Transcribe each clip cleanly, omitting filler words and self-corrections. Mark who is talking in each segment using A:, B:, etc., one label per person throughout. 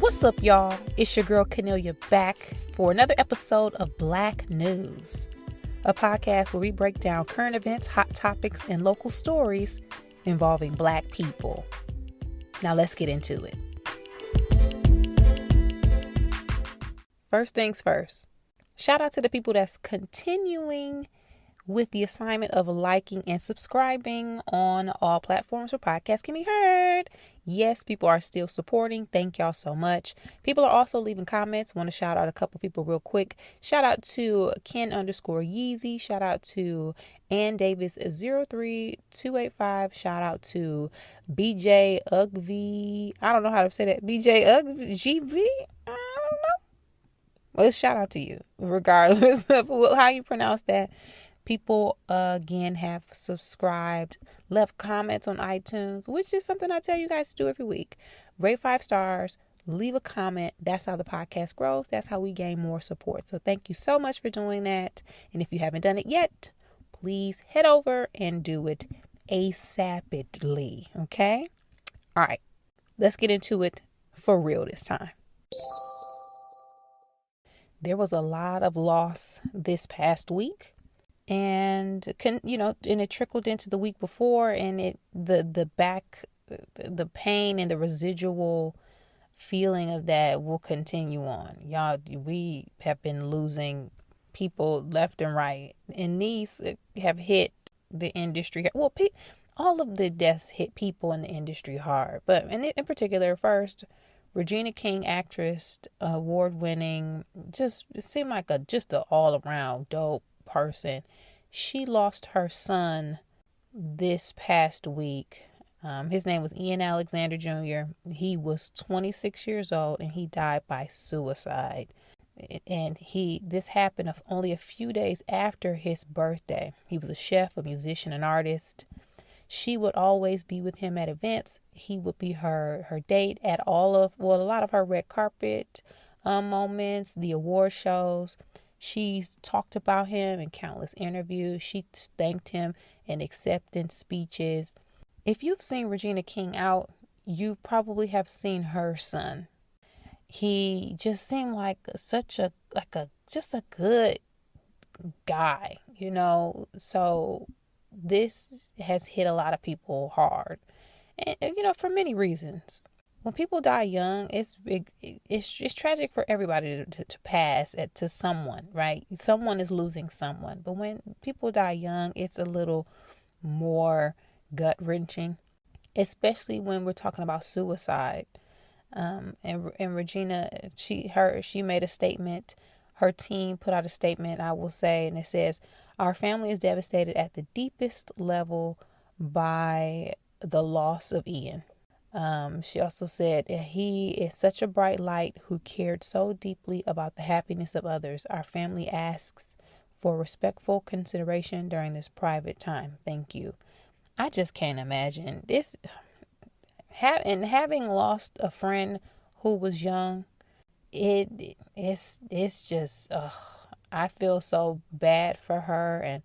A: What's up, y'all? It's your girl Kennelia back for another episode of Black News, a podcast where we break down current events, hot topics, and local stories involving Black people. Now let's get into it. First things first, shout out to the people that's continuing with the assignment of liking and subscribing on all platforms where podcasts can be heard. Yes, people are still supporting. Thank y'all so much. People are also leaving comments. Want to shout out a couple people real quick. Shout out to Ken_Yeezy. Shout out to Ann Davis 03285. Shout out to BJ Ugv. I don't know how to say that. BJ Ugv GV. I don't know. Well, shout out to you, regardless of how you pronounce that. People, again, have subscribed, left comments on iTunes, which is something I tell you guys to do every week. Rate 5 stars, leave a comment. That's how the podcast grows. That's how we gain more support. So thank you so much for doing that. And if you haven't done it yet, please head over and do it ASAPidly. Okay? All right. Let's get into it for real this time. There was a lot of loss this past week. And and it trickled into the week before, and the pain and the residual feeling of that will continue on. Y'all, we have been losing people left and right, and these have hit the industry. Well, all of the deaths hit people in the industry hard, but in particular, first, Regina King, actress, award-winning, just seemed like just an all-around dope person. She lost her son this past week. His name was Ian Alexander Jr. He was 26 years old and he died by suicide. And this happened only a few days after his birthday. He was a chef, a musician, an artist. She would always be with him at events. He would be her date at a lot of her red carpet moments, the award shows. She talked about him in countless interviews. She thanked him in acceptance speeches. If you've seen Regina King out, you probably have seen her son. He just seemed like a good guy, So this has hit a lot of people hard, and for many reasons. When people die young, it's tragic for everybody to pass to someone, right? Someone is losing someone. But when people die young, it's a little more gut-wrenching, especially when we're talking about suicide. And Regina, she made a statement. Her team put out a statement, I will say, and it says, "Our family is devastated at the deepest level by the loss of Ian." She also said, "He is such a bright light who cared so deeply about the happiness of others. Our family asks for respectful consideration during this private time. Thank you." I just can't imagine this. Having lost a friend who was young, it's just, I feel so bad for her, and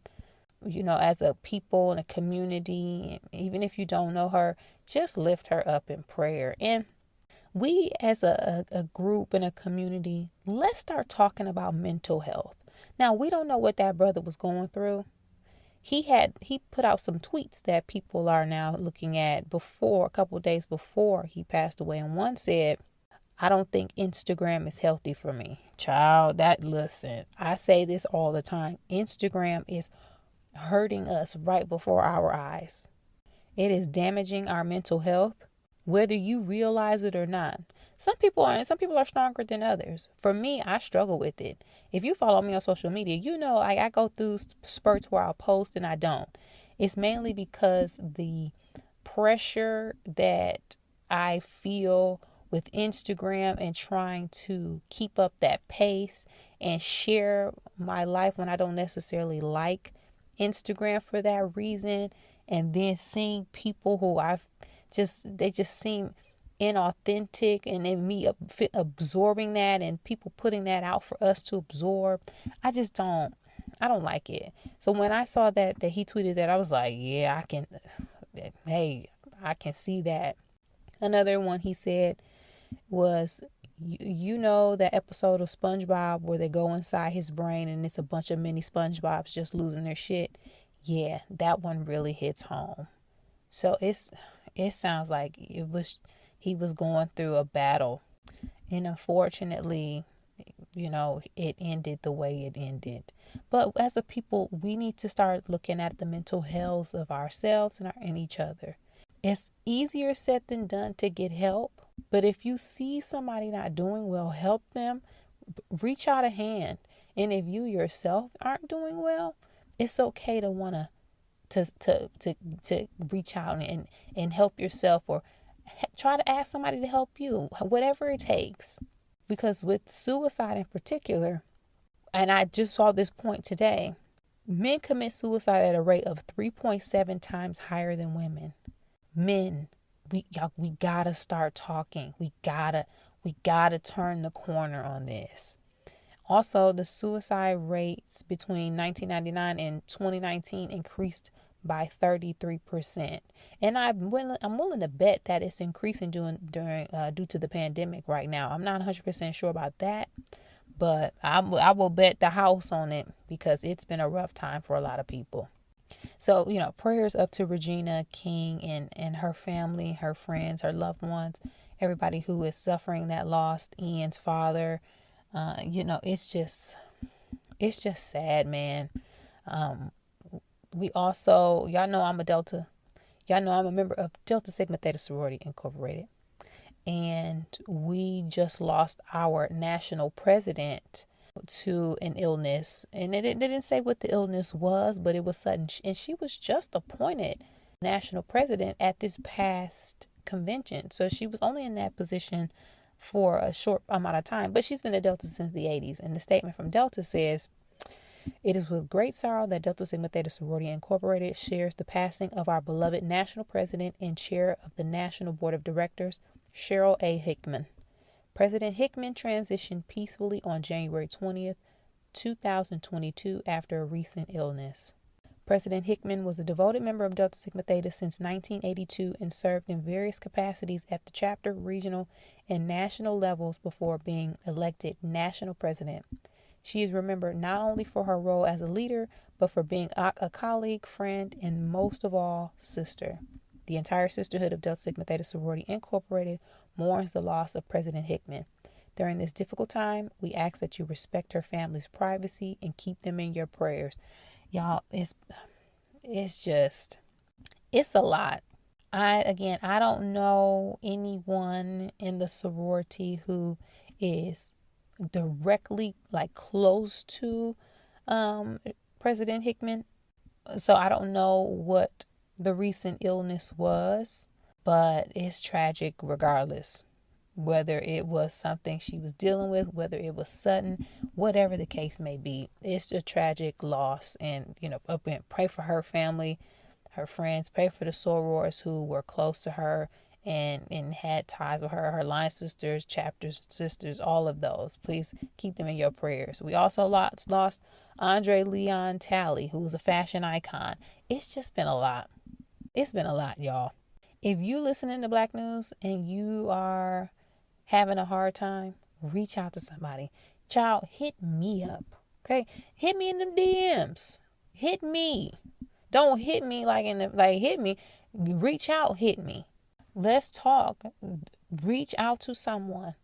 A: as a people and a community, even if you don't know her, just lift her up in prayer. And we as a group and a community, let's start talking about mental health. Now, we don't know what that brother was going through. He put out some tweets that people are now looking at a couple of days before he passed away. And one said, "I don't think Instagram is healthy for me." Child, listen, I say this all the time. Instagram is hurting us right before our eyes. It is damaging our mental health, whether you realize it or not. Some people are stronger than others. For me, I struggle with it. If you follow me on social media, I go through spurts where I'll post and I don't. It's mainly because the pressure that I feel with Instagram and trying to keep up that pace and share my life when I don't necessarily like Instagram for that reason, and then seeing people who they just seem inauthentic, and then me absorbing that and people putting that out for us to absorb. I don't like it. So when I saw that he tweeted that, I was like, yeah, I can see that. Another one he said was, You know that episode of SpongeBob where they go inside his brain and it's a bunch of mini SpongeBobs just losing their shit? Yeah, that one really hits home. So it sounds like he was going through a battle, and unfortunately, it ended the way it ended. But as a people, we need to start looking at the mental health of ourselves and each other. It's easier said than done to get help, but if you see somebody not doing well, help them. Reach out a hand. And if you yourself aren't doing well, it's okay to want to reach out and help yourself, or try to ask somebody to help you, whatever it takes. Because with suicide in particular, and I just saw this point today, men commit suicide at a rate of 3.7 times higher than women. Men, we gotta start talking. We gotta turn the corner on this. Also, the suicide rates between 1999 and 2019 increased by 33%, and I'm willing to bet that it's increasing due to the pandemic right now. I'm not 100% sure about that, but I will bet the house on it, because it's been a rough time for a lot of people. So, prayers up to Regina King and her family, her friends, her loved ones, everybody who is suffering that loss. Ian's father. It's just sad, man. We also, y'all know I'm a Delta. Y'all know I'm a member of Delta Sigma Theta Sorority Incorporated. And we just lost our national president to an illness. And it didn't say what the illness was, but it was sudden. And she was just appointed national president at this past convention. So she was only in that position for a short amount of time. But she's been at Delta since the 80s. And the statement from Delta says, "It is with great sorrow that Delta Sigma Theta Sorority Incorporated shares the passing of our beloved national president and chair of the National Board of Directors, Cheryl A. Hickman. President Hickman transitioned peacefully on January 20th, 2022 after a recent illness. President Hickman was a devoted member of Delta Sigma Theta since 1982 and served in various capacities at the chapter, regional, and national levels before being elected national president. She is remembered not only for her role as a leader, but for being a colleague, friend, and most of all, sister. The entire sisterhood of Delta Sigma Theta Sorority Incorporated mourns the loss of President Hickman. During this difficult time, we ask that you respect her family's privacy and keep them in your prayers." Y'all, it's a lot. I don't know anyone in the sorority who is directly close to President Hickman. So I don't know what the recent illness was, but it's tragic regardless. Whether it was something she was dealing with, whether it was sudden, whatever the case may be, it's a tragic loss. And, pray for her family, her friends, pray for the sorors who were close to her and had ties with her line sisters, chapter sisters, all of those. Please keep them in your prayers. We also lost Andre Leon Talley, who was a fashion icon. It's just been a lot. It's been a lot, y'all. If you listening to Black News and you are having a hard time, reach out to somebody. Child, hit me up. Okay? Hit me in them DMs. Hit me. Don't hit me hit me. Reach out, hit me. Let's talk. Reach out to someone,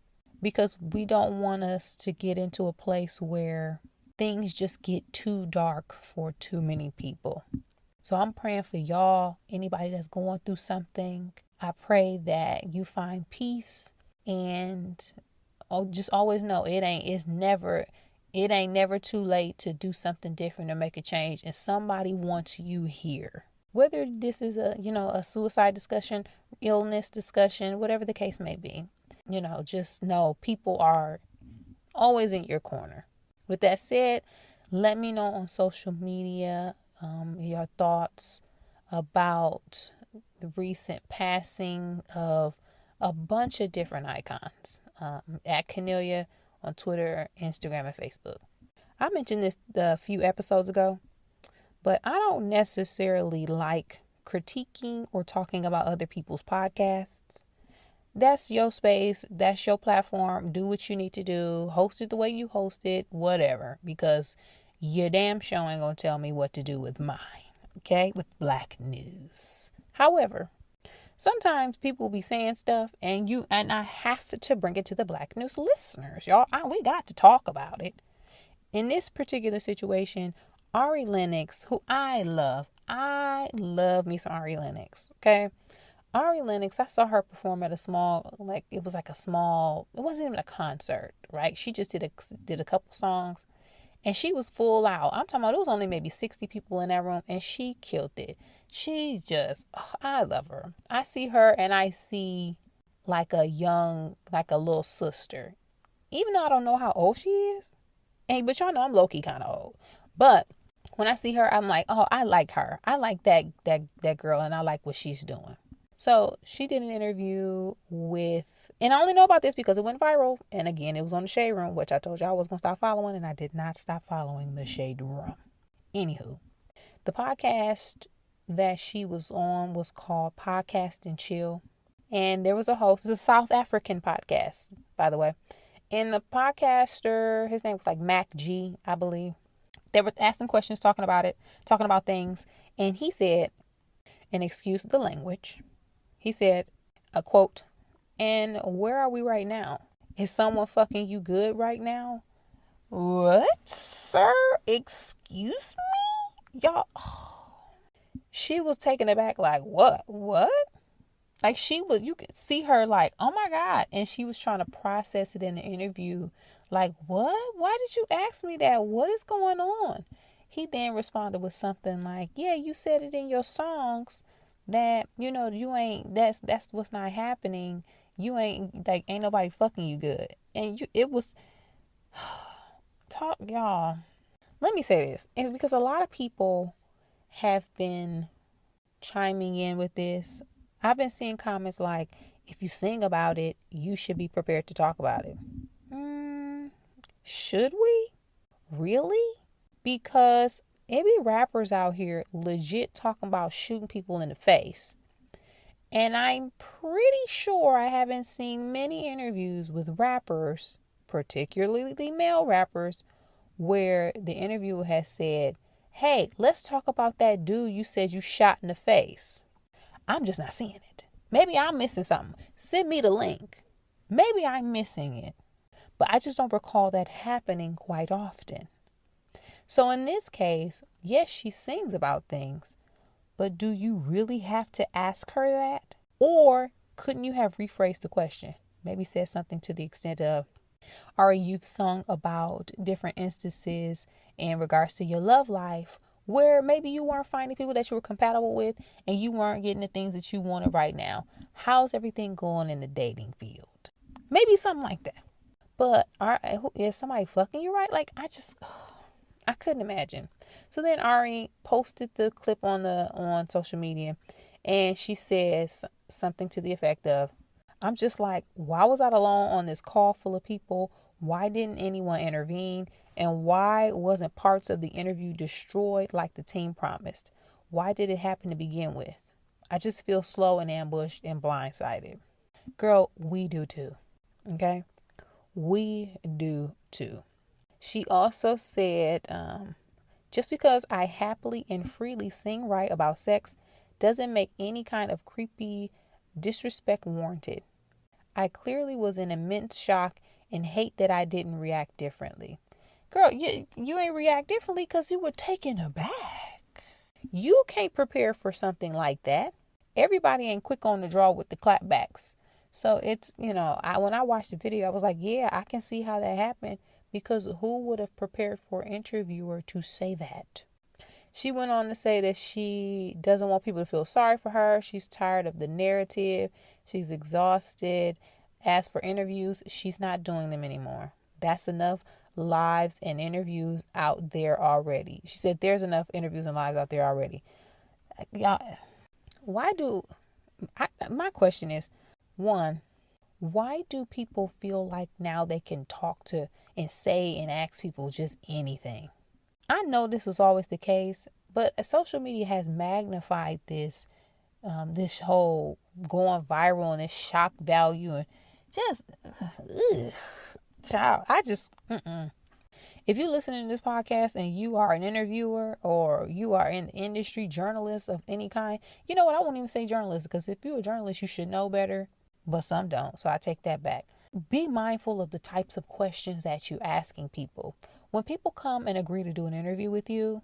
A: because we don't want us to get into a place where things just get too dark for too many people. So I'm praying for y'all, anybody that's going through something. I pray that you find peace, and just always know it ain't never too late to do something different or make a change. And somebody wants you here. Whether this is a suicide discussion, illness discussion, whatever the case may be, just know people are always in your corner. With that said, let me know on social media your thoughts about the recent passing of a bunch of different icons at Kennelia on Twitter, Instagram, and Facebook. I mentioned this a few episodes ago, but I don't necessarily like critiquing or talking about other people's podcasts. That's your space. That's your platform. Do what you need to do. Host it the way you host it. Whatever. Because your damn show ain't going to tell me what to do with mine. Okay? With Black news. However, sometimes people be saying stuff and I have to bring it to the Black news listeners. Y'all, we got to talk about it. In this particular situation, Ari Lennox, who I love me some Ari Lennox. Okay? Ari Lennox, I saw her perform at it wasn't even a concert, right? She just did a couple songs and she was full out. I'm talking about, it was only maybe 60 people in that room and she killed it. I love her. I see her and I see like a little sister. Even though I don't know how old she is. But y'all know I'm low-key kind of old. But when I see her, I'm like, oh, I like her. I like that girl and I like what she's doing. So she did an interview and I only know about this because it went viral. And again, it was on the Shade Room, which I told you I was going to stop following, and I did not stop following the Shade Room. Anywho, the podcast that she was on was called Podcast and Chill. And there was a host. It's a South African podcast, by the way. And the podcaster, his name was like Mac G, I believe. They were asking questions, talking about things. And he said, and excuse the language, he said, a quote, "And where are we right now? Is someone fucking you good right now?" What, sir? Excuse me? Y'all. She was taken aback like, what? Like you could see her like, oh my God. And she was trying to process it in the interview. Like, what? Why did you ask me that? What is going on? He then responded with something like, yeah, you said it in your songs that, you ain't, that's what's not happening. You ain't nobody fucking you good. And it was talk, y'all. Let me say this. It's because a lot of people have been chiming in with this. I've been seeing comments like, if you sing about it, you should be prepared to talk about it. Should we? Really? Because it be rappers out here legit talking about shooting people in the face. And I'm pretty sure I haven't seen many interviews with rappers, particularly the male rappers, where the interviewer has said, hey, let's talk about that dude you said you shot in the face. I'm just not seeing it. Maybe I'm missing something. Send me the link. Maybe I'm missing it. But I just don't recall that happening quite often. So in this case, yes, she sings about things, but do you really have to ask her that? Or couldn't you have rephrased the question? Maybe said something to the extent of, Ari, you've sung about different instances in regards to your love life where maybe you weren't finding people that you were compatible with and you weren't getting the things that you wanted right now. How's everything going in the dating field? Maybe something like that. But is somebody fucking you right? Like, I couldn't imagine. So then Ari posted the clip on social media, and she says something to the effect of, I'm just like, why was I alone on this call full of people? Why didn't anyone intervene? And why wasn't parts of the interview destroyed like the team promised? Why did it happen to begin with? I just feel slow and ambushed and blindsided. Girl, we do too. Okay? We do too. She also said, just because I happily and freely sing right about sex doesn't make any kind of creepy disrespect warranted. I clearly was in immense shock and hate that I didn't react differently. Girl, you ain't react differently because you were taken aback. You can't prepare for something like that. Everybody ain't quick on the draw with the clapbacks. So it's, when I watched the video, I was like, yeah, I can see how that happened, because who would have prepared for an interviewer to say that? She went on to say that she doesn't want people to feel sorry for her. She's tired of the narrative. She's exhausted. As for interviews, she's not doing them anymore. That's enough lives and interviews out there already. She said there's enough interviews and lives out there already. Y'all, my question is, one, why do people feel like now they can talk to and say and ask people just anything? I know this was always the case, but social media has magnified this whole going viral and this shock value and just, ugh, child, I just, If you're listening to this podcast and you are an interviewer or you are in the industry, journalist of any kind, you know what? I won't even say journalist, because if you're a journalist, you should know better, but some don't. So I take that back. Be mindful of the types of questions that you're asking people. When people come and agree to do an interview with you,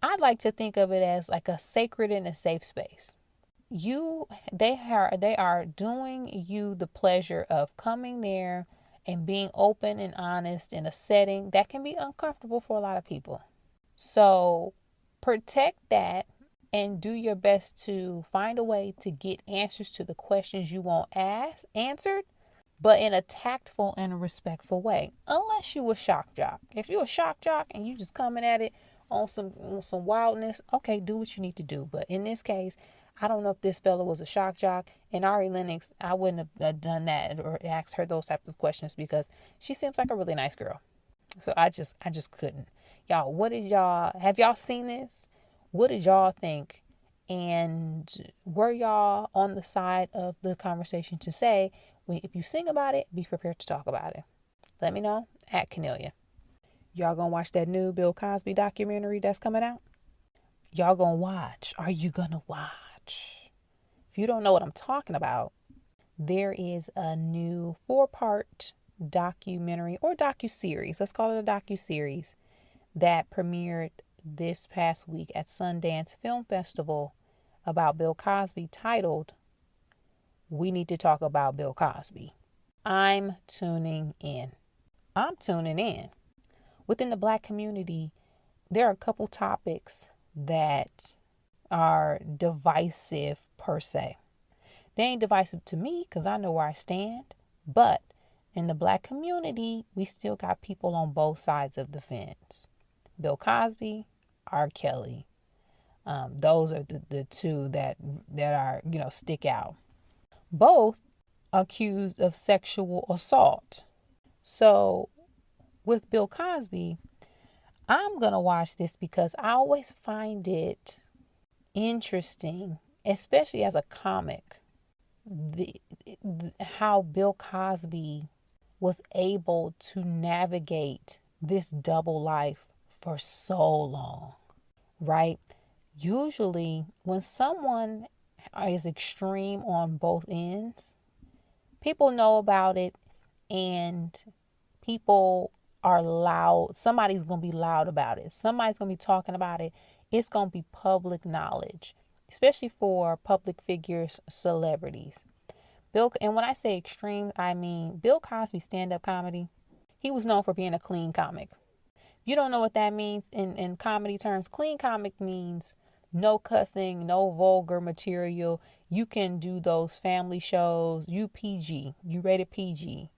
A: I'd like to think of it as like a sacred and a safe space. They are doing you the pleasure of coming there and being open and honest in a setting that can be uncomfortable for a lot of people. So protect that and do your best to find a way to get answers to the questions you want answered, but in a tactful and a respectful way. Unless you a shock jock. If you're a shock jock and you just coming at it on some wildness, okay, do what you need to do. But in this case, I don't know if this fella was a shock jock. And Ari Lennox, I wouldn't have done that or asked her those types of questions, because she seems like a really nice girl. So I just couldn't. Y'all, have y'all seen this? What did y'all think? And were y'all on the side of the conversation to say, if you sing about it, be prepared to talk about it? Let me know at Kennelia. Y'all gonna watch that new Bill Cosby documentary that's coming out? Y'all gonna watch? Are you gonna watch? If you don't know what I'm talking about, there is a new 4-part documentary or docuseries. Let's call it a docuseries that premiered this past week at Sundance Film Festival about Bill Cosby, titled "We Need to Talk About Bill Cosby." I'm tuning in. Within the Black community, there are a couple topics that are divisive per se. They ain't divisive to me because I know where I stand. But in the Black community, we still got people on both sides of the fence. Bill Cosby, R. Kelly. Those are the two that are, stick out. Both accused of sexual assault. So with Bill Cosby, I'm going to watch this because I always find it interesting, especially as a comic, how Bill Cosby was able to navigate this double life for so long, right? Usually when someone is extreme on both ends, people know about it and people are loud. Somebody's going to be loud about it. Somebody's going to be talking about it. It's going to be public knowledge, especially for public figures, celebrities. And when I say extreme, I mean Bill Cosby's stand-up comedy. He was known for being a clean comic. You don't know what that means in comedy terms. Clean comic means no cussing, no vulgar material. You can do those family shows. You rated PG.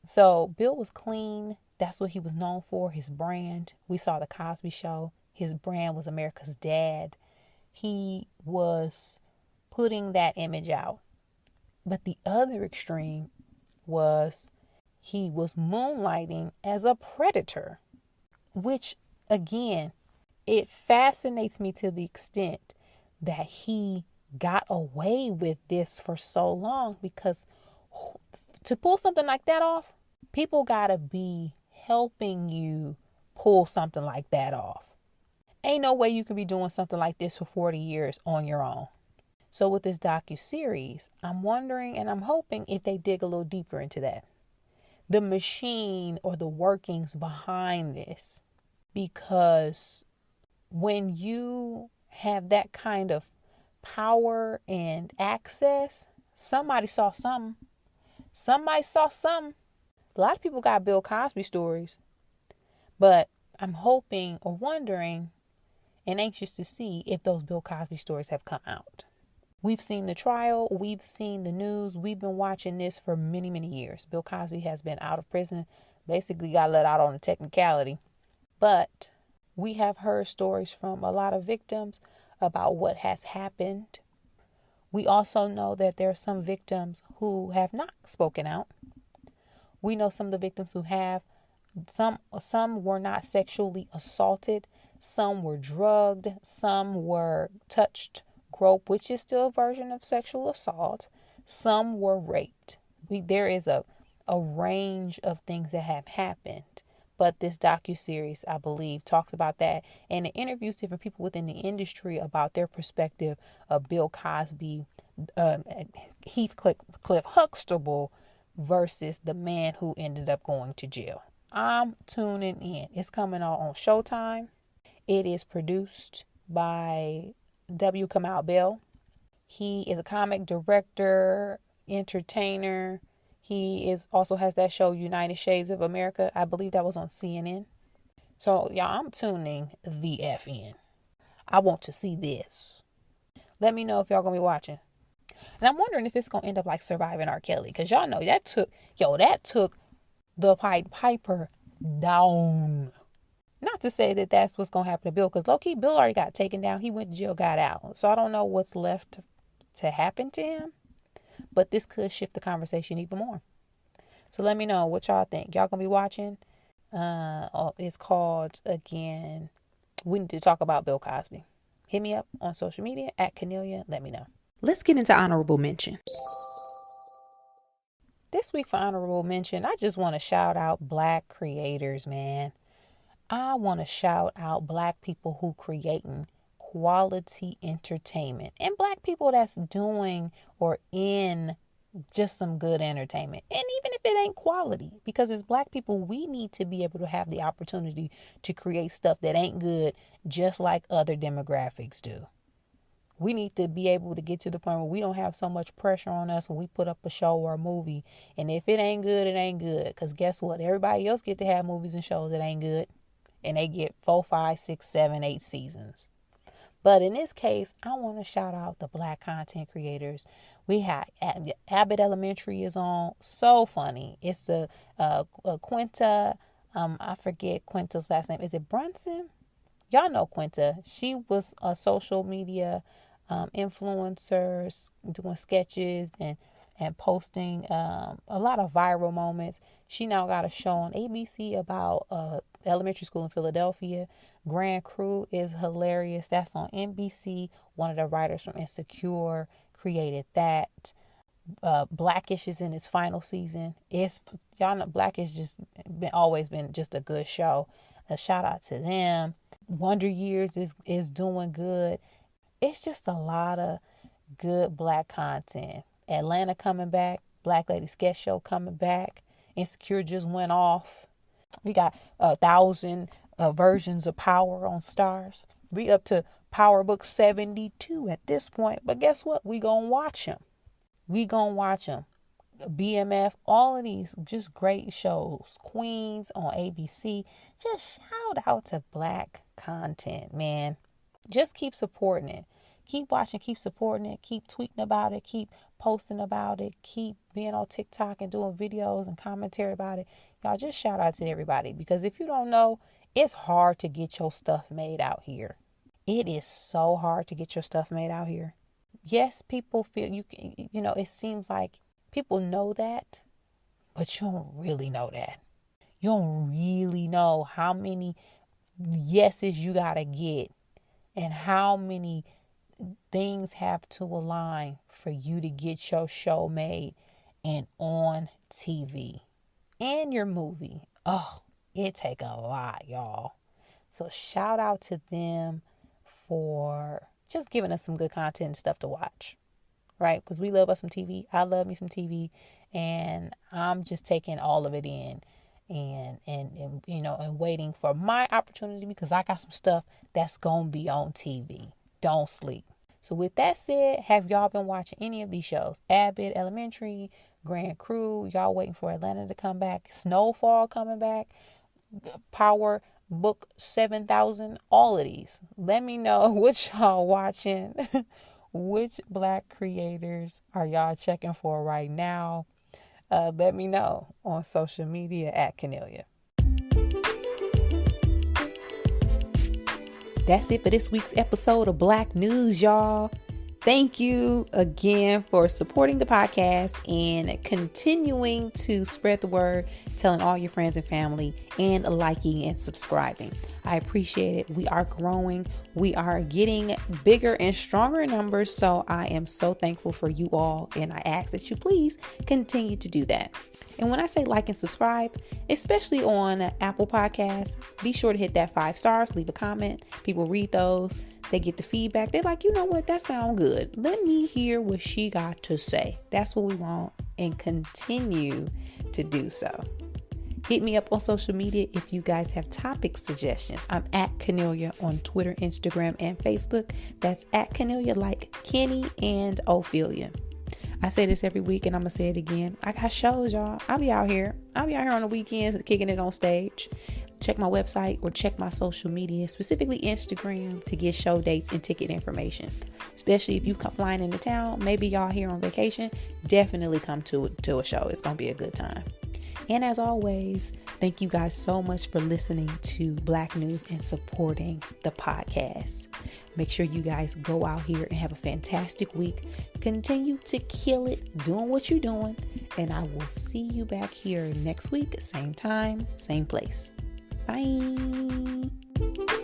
A: So Bill was clean. That's what he was known for, his brand. We saw the Cosby Show. His brand was America's Dad. He was putting that image out. But the other extreme was he was moonlighting as a predator, which, again, it fascinates me to the extent that he got away with this for so long, because to pull something like that off, people gotta be helping you pull something like that off. Ain't no way you can be doing something like this for 40 years on your own. So with this docuseries, I'm wondering and I'm hoping if they dig a little deeper into that. The machine or the workings behind this. Because when you have that kind of power and access, somebody saw something. A lot of people got Bill Cosby stories. But I'm hoping or wondering and anxious to see if those Bill Cosby stories have come out. We've seen the trial. We've seen the news. We've been watching this for many, many years. Bill Cosby has been out of prison. Basically got let out on a technicality. But we have heard stories from a lot of victims about what has happened. We also know that there are some victims who have not spoken out. We know some of the victims who have. Some were not sexually assaulted. Some were drugged. Some were touched grope, which is still a version of sexual assault. Some were raped. There is a range of things that have happened. But this docuseries, I believe, talks about that. And it interviews different people within the industry about their perspective of Bill Cosby, Heathcliff Huxtable versus the man who ended up going to jail. I'm tuning in. It's coming out on Showtime. It is produced by W. Kamau Bell. He is a comic director, entertainer. He also has that show United Shades of America. I believe that was on CNN. So y'all, I'm tuning the F in. I want to see this. Let me know if y'all gonna be watching. And I'm wondering if it's gonna end up like Surviving R. Kelly, because y'all know that took the Pied Piper down. Not to say that that's what's gonna happen to Bill, because low-key Bill already got taken down. He went to jail, got out. So I don't know what's left to happen to him. But this could shift the conversation even more. So let me know what y'all think. Y'all gonna be watching? It's called, again, We Need to Talk About Bill Cosby. Hit me up on social media at Kennelia. Let me know. Let's get into honorable mention. This week for honorable mention, I just want to shout out Black creators, man. I want to shout out Black people who creating quality entertainment, and Black people that's doing or in just some good entertainment. And even if it ain't quality, because as Black people, we need to be able to have the opportunity to create stuff that ain't good, just like other demographics do. We need to be able to get to the point where we don't have so much pressure on us when we put up a show or a movie. And if it ain't good, it ain't good. Because guess what? Everybody else get to have movies and shows that ain't good. And they get 4, 5, 6, 7, 8 seasons. But in this case, I want to shout out the Black content creators. We have Abbott Elementary is on. So funny. It's a Quinta. I forget Quinta's last name. Is it Brunson? Y'all know Quinta. She was a social media influencer, doing sketches and posting a lot of viral moments. She now got a show on ABC about elementary school in Philadelphia. Grand Crew is hilarious. That's on NBC. One of the writers from Insecure created that. Blackish is in its final season. Y'all know Blackish always been just a good show. A shout out to them. Wonder Years is doing good. It's just a lot of good Black content. Atlanta coming back. Black Lady Sketch Show coming back. Insecure just went off. We got 1,000 versions of Power on Stars. We up to Power Book 72 at this point. But guess what? We gonna watch them. BMF, all of these just great shows. Queens on ABC. Just shout out to Black content, man. Just keep supporting it. Keep watching, keep supporting it, keep tweeting about it, keep posting about it, keep being on TikTok and doing videos and commentary about it. Y'all just shout out to everybody, because if you don't know, it's hard to get your stuff made out here. It is so hard to get your stuff made out here. Yes, people feel it seems like people know that, but you don't really know that. You don't really know how many yeses you gotta get and how many things have to align for you to get your show made and on TV and your movie. Oh, it take a lot, y'all. So shout out to them for just giving us some good content and stuff to watch, right? Because we love us some TV. I love me some TV, and I'm just taking all of it in and waiting for my opportunity, because I got some stuff that's gonna be on TV. Don't sleep. So with that said, have y'all been watching any of these shows? Abbott Elementary, Grand Crew, y'all waiting for Atlanta to come back, Snowfall coming back, Power Book 7,000, all of these. Let me know what y'all watching. Which Black creators are y'all checking for right now? Let me know on social media at Kennelia. That's it for this week's episode of Black News, y'all. Thank you again for supporting the podcast and continuing to spread the word, telling all your friends and family, and liking and subscribing. I appreciate it. We are growing. We are getting bigger and stronger in numbers. So I am so thankful for you all. And I ask that you please continue to do that. And when I say like and subscribe, especially on Apple Podcasts, be sure to hit that 5 stars, leave a comment. People read those. They get the feedback. They're like, you know what? That sounds good. Let me hear what she got to say. That's what we want, and continue to do so. Hit me up on social media if you guys have topic suggestions. I'm at Kennelia on Twitter, Instagram, and Facebook. That's at Kennelia, like Kenny and Ophelia. I say this every week, and I'm going to say it again. I got shows, y'all. I'll be out here on the weekends kicking it on stage. Check my website or check my social media, specifically Instagram, to get show dates and ticket information. Especially if you come flying into town, maybe y'all here on vacation, definitely come to a show. It's going to be a good time. And as always, thank you guys so much for listening to Black News and supporting the podcast. Make sure you guys go out here and have a fantastic week. Continue to kill it, doing what you're doing. And I will see you back here next week, same time, same place. Bye.